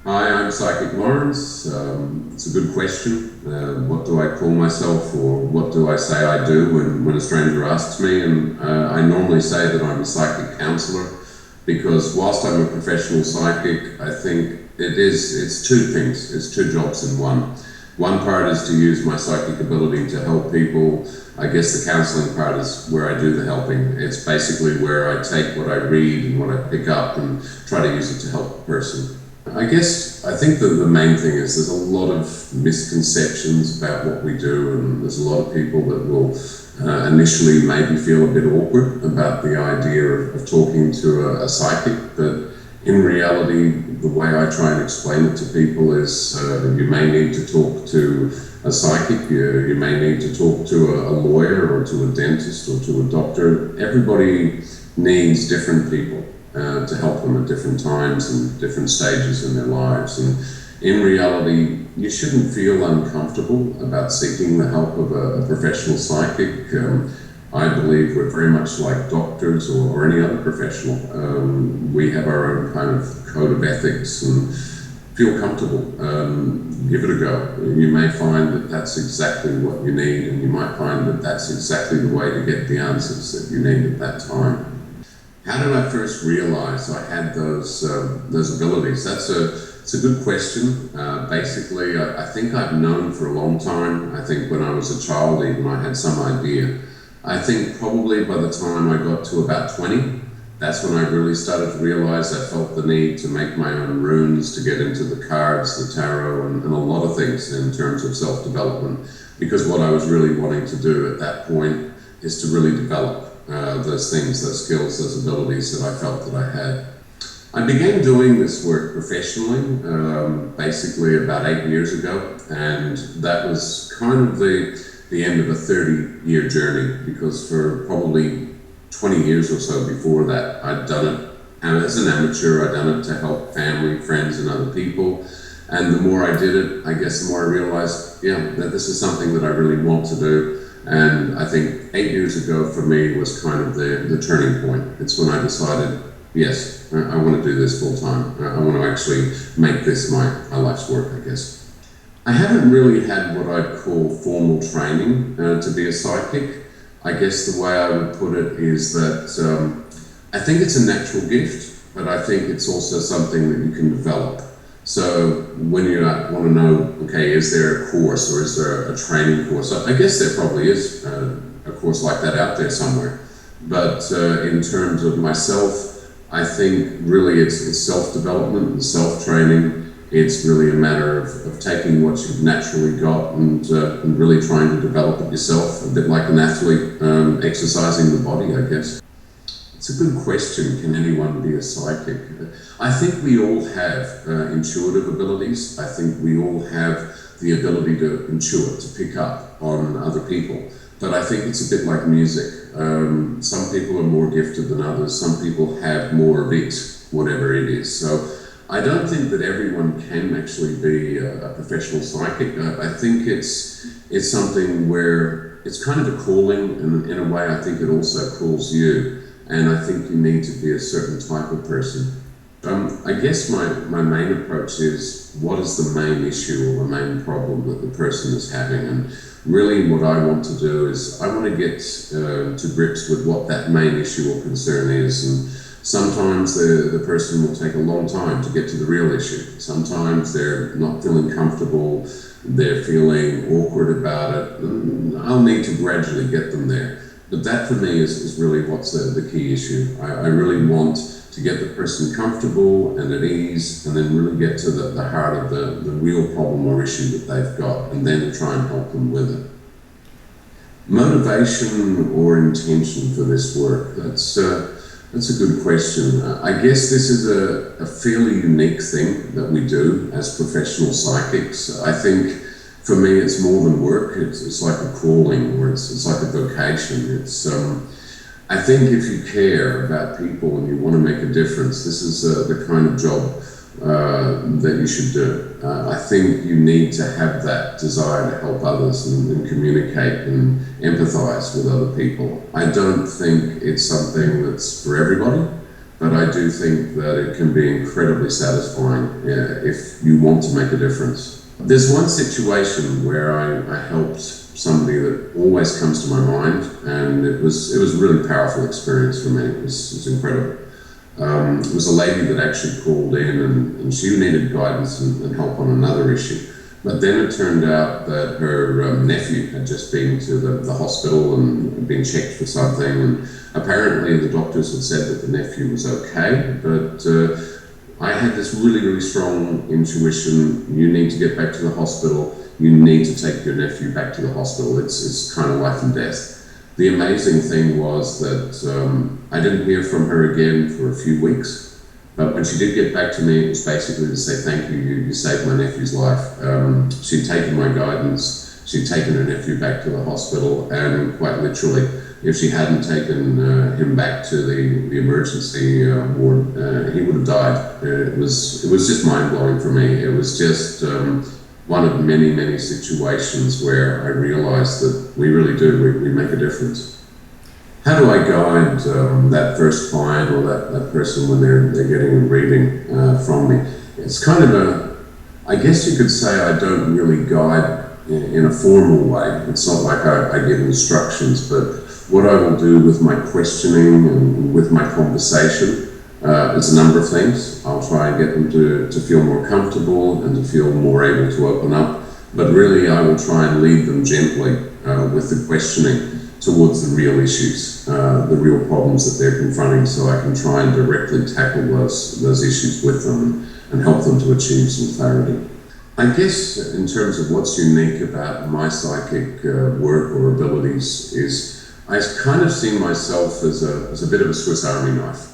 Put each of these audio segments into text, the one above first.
Hi, I'm Psychic Laurence. It's a good question. What do I call myself, or what do I say I do when a stranger asks me? And I normally say that I'm a psychic counselor, because whilst I'm a professional psychic, I think it's two things, it's two jobs in one. One part is to use my psychic ability to help people. I guess the counseling part is where I do the helping. It's basically where I take what I read and what I pick up and try to use it to help a person. I think that the main thing is there's a lot of misconceptions about what we do, and there's a lot of people that will initially maybe feel a bit awkward about the idea of talking to a psychic, but in reality, the way I try and explain it to people is you may need to talk to a psychic, you may need to talk to a lawyer or to a dentist or to a doctor. Everybody needs different people to help them at different times and different stages in their lives. And in reality, you shouldn't feel uncomfortable about seeking the help of a professional psychic. I believe we're very much like doctors or any other professional. We have our own kind of code of ethics, and feel comfortable. Give it a go. You may find that that's exactly what you need, and you might find that that's exactly the way to get the answers that you need at that time. How did I first realize I had those abilities? It's a good question. Basically, I think I've known for a long time. I think when I was a child even, I had some idea. I think probably by the time I got to about 20, that's when I really started to realize I felt the need to make my own runes, to get into the cards, the tarot, and a lot of things in terms of self-development. Because what I was really wanting to do at that point is to really develop those things, those skills, those abilities that I felt that I had. I began doing this work professionally basically about 8 years ago, and that was kind of the end of a 30-year journey, because for probably 20 years or so before that, I'd done it as an amateur. I'd done it to help family, friends, and other people. And the more I did it, I guess the more I realized, that this is something that I really want to do. And I think 8 years ago for me was kind of the turning point. It's when I decided, yes, I want to do this full time. I want to actually make this my life's work, I guess. I haven't really had what I'd call formal training to be a psychic. I guess the way I would put it is that I think it's a natural gift, but I think it's also something that you can develop. So when you want to know, okay, is there a course or is there a training course? I guess there probably is a course like that out there somewhere. But in terms of myself, I think really it's self-development and self-training. It's really a matter of taking what you've naturally got and really trying to develop it yourself, a bit like an athlete exercising the body, I guess. It's a good question. Can anyone be a psychic? I think we all have intuitive abilities. I think we all have the ability to intuit, to pick up on other people. But I think it's a bit like music. Some people are more gifted than others. Some people have more of it, whatever it is. So I don't think that everyone can actually be a professional psychic. I think it's something where it's kind of a calling, and in a way I think it also calls you. And I think you need to be a certain type of person. I guess my main approach is, what is the main issue or the main problem that the person is having? And really what I want to do is I want to get to grips with what that main issue or concern is. And sometimes the person will take a long time to get to the real issue. Sometimes they're not feeling comfortable, they're feeling awkward about it. I'll need to gradually get them there. But that for me is really what's the key issue. I really want to get the person comfortable and at ease, and then really get to the heart of the real problem or issue that they've got, and then try and help them with it. Motivation or intention for this work, that's a good question. I guess this is a fairly unique thing that we do as professional psychics. I think for me, it's more than work. It's like a calling, or it's like a vocation. I think if you care about people and you want to make a difference, this is the kind of job that you should do. I think you need to have that desire to help others and communicate and empathize with other people. I don't think it's something that's for everybody, but I do think that it can be incredibly satisfying if you want to make a difference. There's one situation where I helped somebody that always comes to my mind, and it was a really powerful experience for me. It was incredible. It was a lady that actually called in, and she needed guidance and help on another issue. But then it turned out that her nephew had just been to the hospital and been checked for something, and apparently the doctors had said that the nephew was okay, but I had this really strong intuition: you need to get back to the hospital, you need to take your nephew back to the hospital. It's kind of life and death. The amazing thing was that I didn't hear from her again for a few weeks. But when she did get back to me, it was basically to say, thank you, you saved my nephew's life. She'd taken my guidance, she'd taken her nephew back to the hospital, and quite literally, if she hadn't taken him back to the emergency ward, he would have died. It was just mind-blowing for me. It was just one of many situations where I realized that we really do, we make a difference. How do I guide that first client or that person when they're getting a reading from me? It's kind of I guess you could say I don't really guide in a formal way. It's not like I give instructions, but what I will do with my questioning and with my conversation is a number of things. I'll try and get them to feel more comfortable and to feel more able to open up, but really I will try and lead them gently with the questioning towards the real issues, the real problems that they're confronting, so I can try and directly tackle those issues with them and help them to achieve some clarity. I guess in terms of what's unique about my psychic work or abilities is I kind of see myself as a bit of a Swiss Army knife,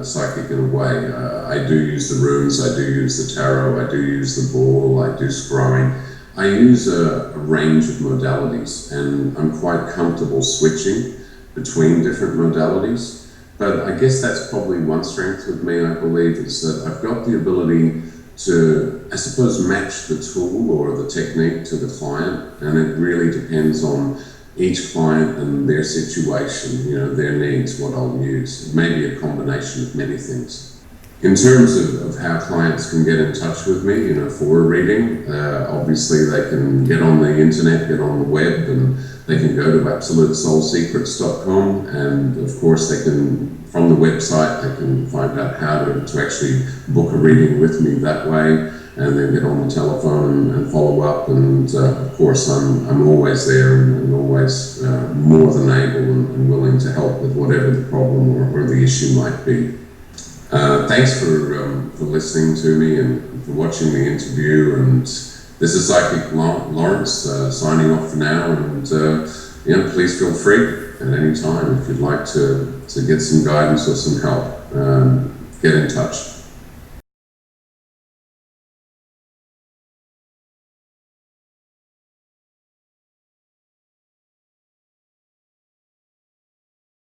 psychic in a way. I do use the runes, I do use the tarot, I do use the ball, I do scrying. I use a range of modalities, and I'm quite comfortable switching between different modalities. But I guess that's probably one strength with me, I believe, is that I've got the ability to, I suppose, match the tool or the technique to the client, and it really depends on each client and their situation, their needs, what I'll use. It may be a combination of many things. In terms of how clients can get in touch with me, for a reading, obviously they can get on the internet, get on the web, and they can go to absolutesoulsecrets.com, and of course they can, from the website, they can find out how to actually book a reading with me that way, and then get on the telephone and follow up, and of course I'm always there and always more than able and willing to help with whatever the problem or the issue might be. Thanks for listening to me and for watching the interview, and this is Psychic Laurence signing off for now, and please feel free at any time if you'd like to get some guidance or some help. Get in touch.